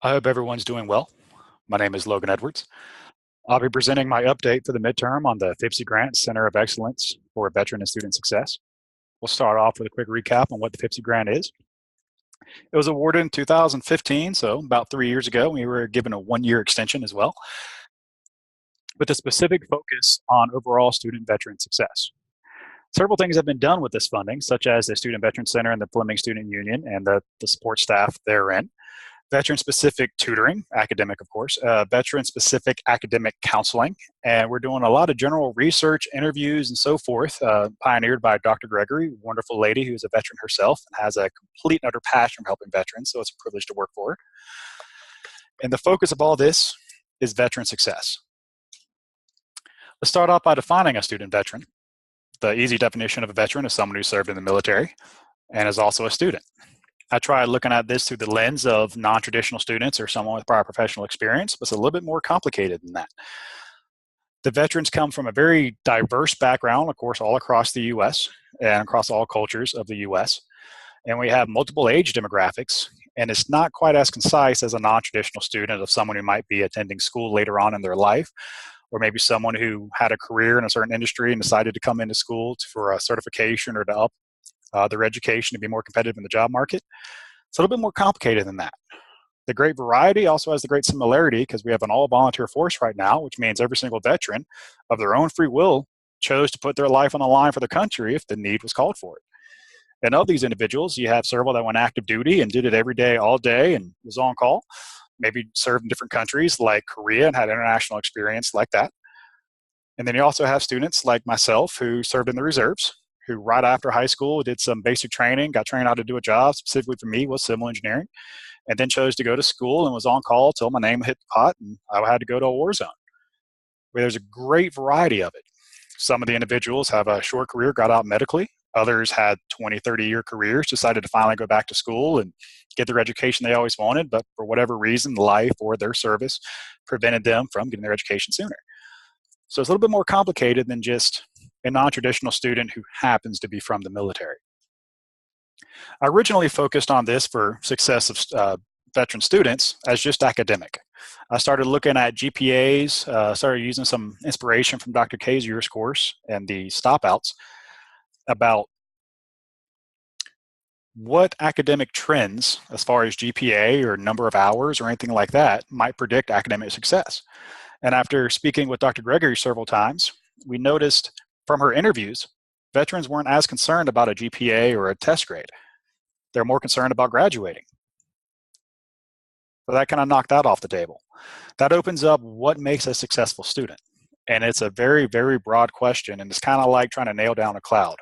I hope everyone's doing well. My name is Logan Edwards. I'll be presenting my update for the midterm on the FIPSI Grant Center of Excellence for Veteran and Student Success. We'll start off with a quick recap on what the FIPSI Grant is. It was awarded in 2015, so about 3 years ago. We were given a 1-year extension as well, with a specific focus on overall student veteran success. Several things have been done with this funding, such as the Student Veteran Center and the Fleming Student Union and the support staff therein. Veteran-specific tutoring, academic, of course, veteran-specific academic counseling, and we're doing a lot of general research, interviews, and so forth, pioneered by Dr. Gregory, a wonderful lady who's a veteran herself and has a complete and utter passion for helping veterans, so it's a privilege to work for her. And the focus of all this is veteran success. Let's start off by defining a student veteran. The easy definition of a veteran is someone who served in the military and is also a student. I tried looking at this through the lens of non-traditional students or someone with prior professional experience, but it's a little bit more complicated than that. The veterans come from a very diverse background, of course, all across the U.S. and across all cultures of the U.S. And we have multiple age demographics, and it's not quite as concise as a non-traditional student of someone who might be attending school later on in their life, or maybe someone who had a career in a certain industry and decided to come into school for a certification or to up their education to be more competitive in the job market. It's a little bit more complicated than that. The great variety also has the great similarity because we have an all-volunteer force right now, which means every single veteran of their own free will chose to put their life on the line for the country if the need was called for it. And of these individuals, you have several that went active duty and did it every day, all day, and was on call. Maybe served in different countries like Korea and had international experience like that. And then you also have students like myself who served in the reserves, who right after high school did some basic training, got trained how to do a job, specifically for me was civil engineering, and then chose to go to school and was on call till my name hit the pot and I had to go to a war zone. Where there's a great variety of it. Some of the individuals have a short career, got out medically. Others had 20, 30-year careers, decided to finally go back to school and get their education they always wanted, but for whatever reason, life or their service prevented them from getting their education sooner. So it's a little bit more complicated than just a non-traditional student who happens to be from the military. I originally focused on this for success of veteran students as just academic. I started looking at GPAs, started using some inspiration from Dr. Kazier's course and the stopouts about what academic trends, as far as GPA or number of hours or anything like that, might predict academic success. And after speaking with Dr. Gregory several times, we noticed from her interviews, veterans weren't as concerned about a GPA or a test grade. They're more concerned about graduating. So that kind of knocked that off the table. That opens up what makes a successful student. And it's a very, very broad question, and it's kind of like trying to nail down a cloud.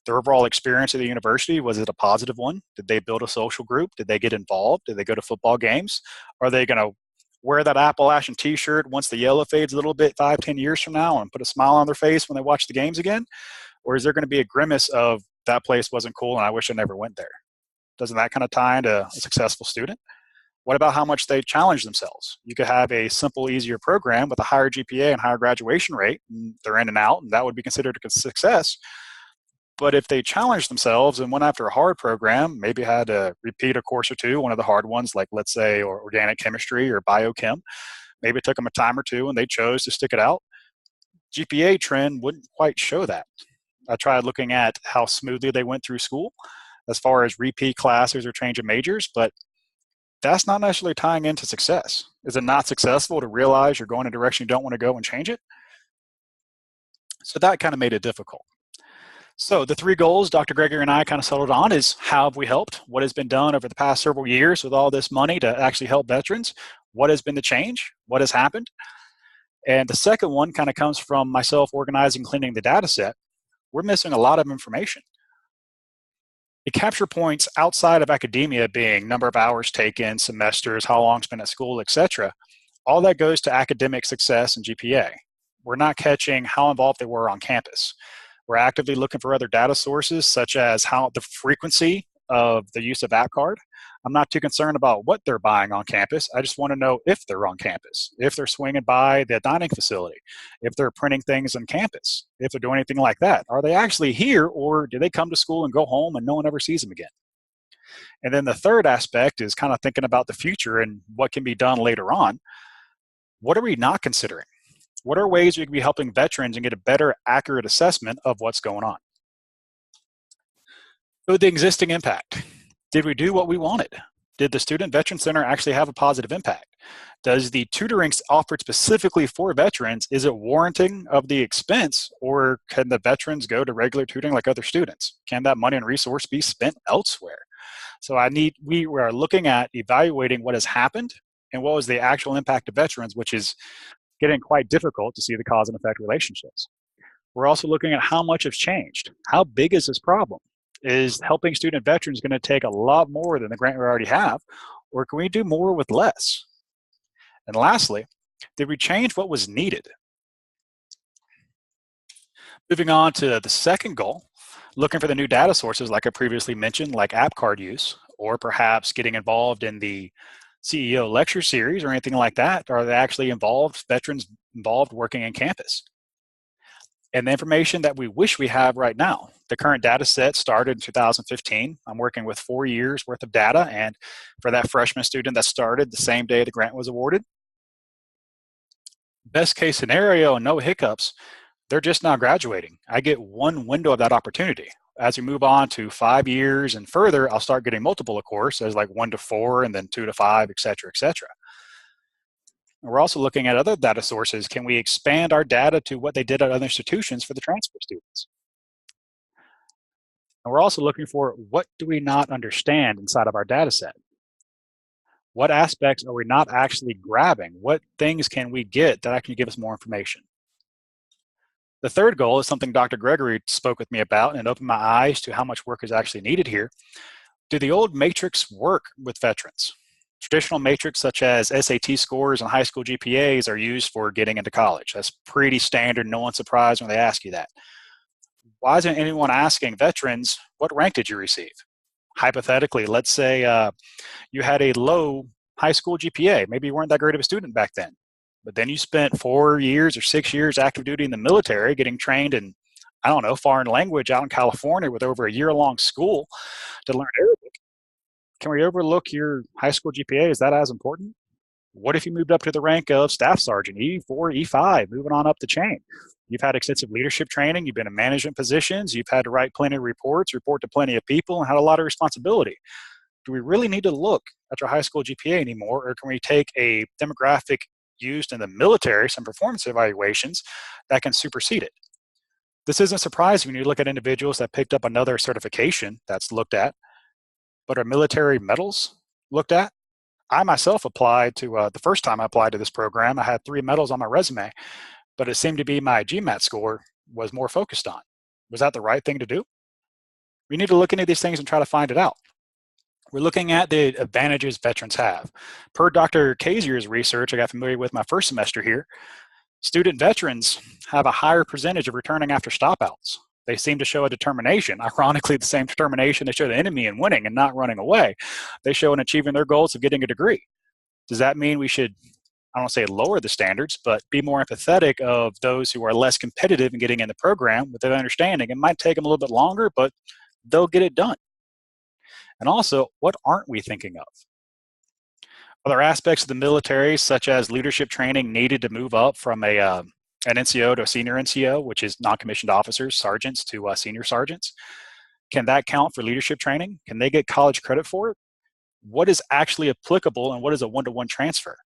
Their overall experience at the university, was it a positive one? Did they build a social group? Did they get involved? Did they go to football games? Are they going to wear that Appalachian t-shirt once the yellow fades a little bit 5, 10 years from now and put a smile on their face when they watch the games again? Or is there going to be a grimace of that place wasn't cool and I wish I never went there? Doesn't that kind of tie into a successful student? What about how much they challenge themselves? You could have a simple, easier program with a higher GPA and higher graduation rate, and they're in and out, and that would be considered a success. But if they challenged themselves and went after a hard program, maybe had to repeat a course or two, one of the hard ones, like let's say or organic chemistry or biochem, maybe it took them a time or two and they chose to stick it out, GPA trend wouldn't quite show that. I tried looking at how smoothly they went through school as far as repeat classes or change of majors, but that's not necessarily tying into success. Is it not successful to realize you're going in a direction you don't want to go and change it? So that kind of made it difficult. So the 3 goals Dr. Gregory and I kind of settled on is how have we helped? What has been done over the past several years with all this money to actually help veterans? What has been the change? What has happened? And the second one kind of comes from myself organizing, cleaning the data set. We're missing a lot of information. The capture points outside of academia being number of hours taken, semesters, how long spent at school, etc., all that goes to academic success and GPA. We're not catching how involved they were on campus. We're actively looking for other data sources, such as how the frequency of the use of app card. I'm not too concerned about what they're buying on campus. I just want to know if they're on campus, if they're swinging by the dining facility, if they're printing things on campus, if they're doing anything like that. Are they actually here, or do they come to school and go home and no one ever sees them again? And then the third aspect is kind of thinking about the future and what can be done later on. What are we not considering? What are ways we can be helping veterans and get a better, accurate assessment of what's going on? So the existing impact. Did we do what we wanted? Did the Student Veteran Center actually have a positive impact? Does the tutoring offered specifically for veterans, is it warranting of the expense, or can the veterans go to regular tutoring like other students? Can that money and resource be spent elsewhere? So we are looking at evaluating what has happened and what was the actual impact of veterans, which is getting quite difficult to see the cause and effect relationships. We're also looking at how much has changed. How big is this problem? Is helping student veterans going to take a lot more than the grant we already have, or can we do more with less? And lastly, did we change what was needed? Moving on to the second goal, looking for the new data sources like I previously mentioned, like app card use, or perhaps getting involved in the CEO lecture series or anything like that. Are they actually involved, veterans involved working in campus? And the information that we wish we have right now. The current data set started in 2015. I'm working with 4 years worth of data, and for that freshman student that started the same day the grant was awarded, best case scenario and no hiccups, they're just now graduating. I get one window of that opportunity. As we move on to 5 years and further, I'll start getting multiple, of course, as like 1 to 4 and then 2 to 5, et cetera, et cetera. And we're also looking at other data sources. Can we expand our data to what they did at other institutions for the transfer students? And we're also looking for what do we not understand inside of our data set? What aspects are we not actually grabbing? What things can we get that actually give us more information? The third goal is something Dr. Gregory spoke with me about and opened my eyes to how much work is actually needed here. Do the old matrix work with veterans? Traditional matrix such as SAT scores and high school GPAs are used for getting into college. That's pretty standard. No one's surprised when they ask you that. Why isn't anyone asking veterans, what rank did you receive? Hypothetically, let's say you had a low high school GPA. Maybe you weren't that great of a student back then. But then you spent 4 years or 6 years active duty in the military getting trained in, I don't know, foreign language out in California with over a year-long school to learn Arabic. Can we overlook your high school GPA? Is that as important? What if you moved up to the rank of staff sergeant, E4, E5, moving on up the chain? You've had extensive leadership training. You've been in management positions. You've had to write plenty of reports, report to plenty of people, and had a lot of responsibility. Do we really need to look at your high school GPA anymore, or can we take a demographic used in the military, some performance evaluations, that can supersede it? This isn't surprising when you look at individuals that picked up another certification that's looked at, but are military medals looked at? I myself applied to, the first time I applied to this program, I had 3 medals on my resume, but it seemed to be my GMAT score was more focused on. Was that the right thing to do? We need to look into these things and try to find it out. We're looking at the advantages veterans have. Per Dr. Kazier's research, I got familiar with my first semester here, student veterans have a higher percentage of returning after stopouts. They seem to show a determination, ironically the same determination they show the enemy in winning and not running away. They show in achieving their goals of getting a degree. Does that mean we should, I don't say lower the standards, but be more empathetic of those who are less competitive in getting in the program with their understanding? It might take them a little bit longer, but they'll get it done. And also, what aren't we thinking of? Other aspects of the military, such as leadership training needed to move up from an NCO to a senior NCO, which is non-commissioned officers, sergeants to senior sergeants. Can that count for leadership training? Can they get college credit for it? What is actually applicable and what is a one-to-one transfer?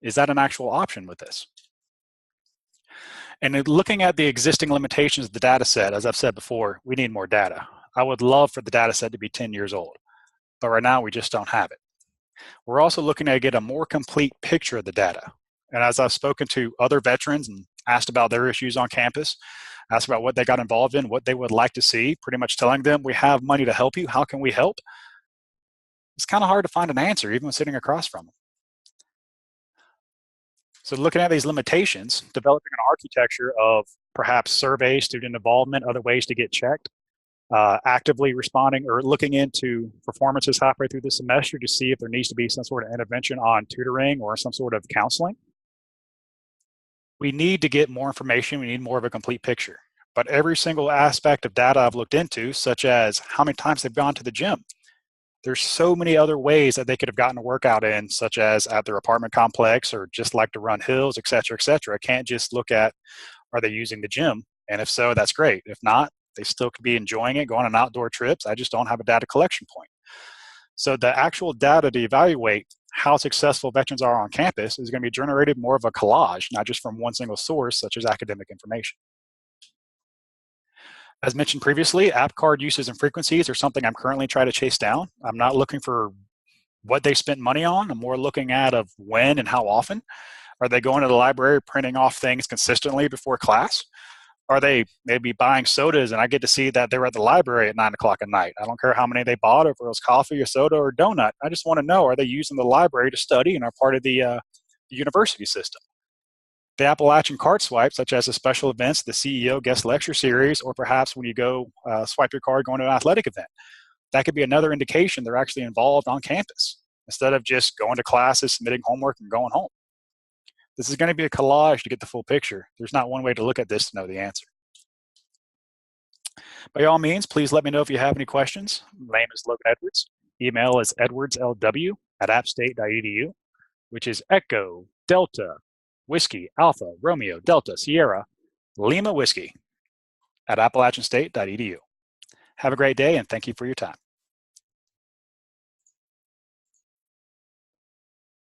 Is that an actual option with this? And looking at the existing limitations of the data set, as I've said before, we need more data. I would love for the data set to be 10 years old, but right now we just don't have it. We're also looking to get a more complete picture of the data. And as I've spoken to other veterans and asked about their issues on campus, asked about what they got involved in, what they would like to see, pretty much telling them, we have money to help you, how can we help? It's kind of hard to find an answer, even when sitting across from them. So looking at these limitations, developing an architecture of perhaps surveys, student involvement, other ways to get checked, actively responding or looking into performances halfway through the semester to see if there needs to be some sort of intervention on tutoring or some sort of counseling. We need to get more information. We need more of a complete picture. But every single aspect of data I've looked into, such as how many times they've gone to the gym, There's so many other ways that they could have gotten a workout in, such as at their apartment complex or just like to run hills, et cetera, et cetera. I can't just look at, are they using the gym? And if so, that's great. If not, they still could be enjoying it, going on outdoor trips. I just don't have a data collection point. So the actual data to evaluate how successful veterans are on campus is going to be generated more of a collage, not just from one single source, such as academic information. As mentioned previously, app card uses and frequencies are something I'm currently trying to chase down. I'm not looking for what they spent money on. I'm more looking at of when and how often. Are they going to the library printing off things consistently before class? Are they maybe buying sodas and I get to see that they're at the library at 9 o'clock at night? I don't care how many they bought, if it was coffee or soda or donut. I just want to know, are they using the library to study and are part of the university system? The Appalachian card swipe, such as the special events, the CEO guest lecture series, or perhaps when you go swipe your card going to an athletic event, that could be another indication they're actually involved on campus instead of just going to classes, submitting homework, and going home. This is going to be a collage to get the full picture. There's not one way to look at this to know the answer. By all means, please let me know if you have any questions. My name is Logan Edwards. Email is edwardslw@appstate.edu, which is Echo, Delta, Whiskey, Alpha, Romeo, Delta, Sierra, Lima Whiskey at appalachianstate.edu. Have a great day and thank you for your time.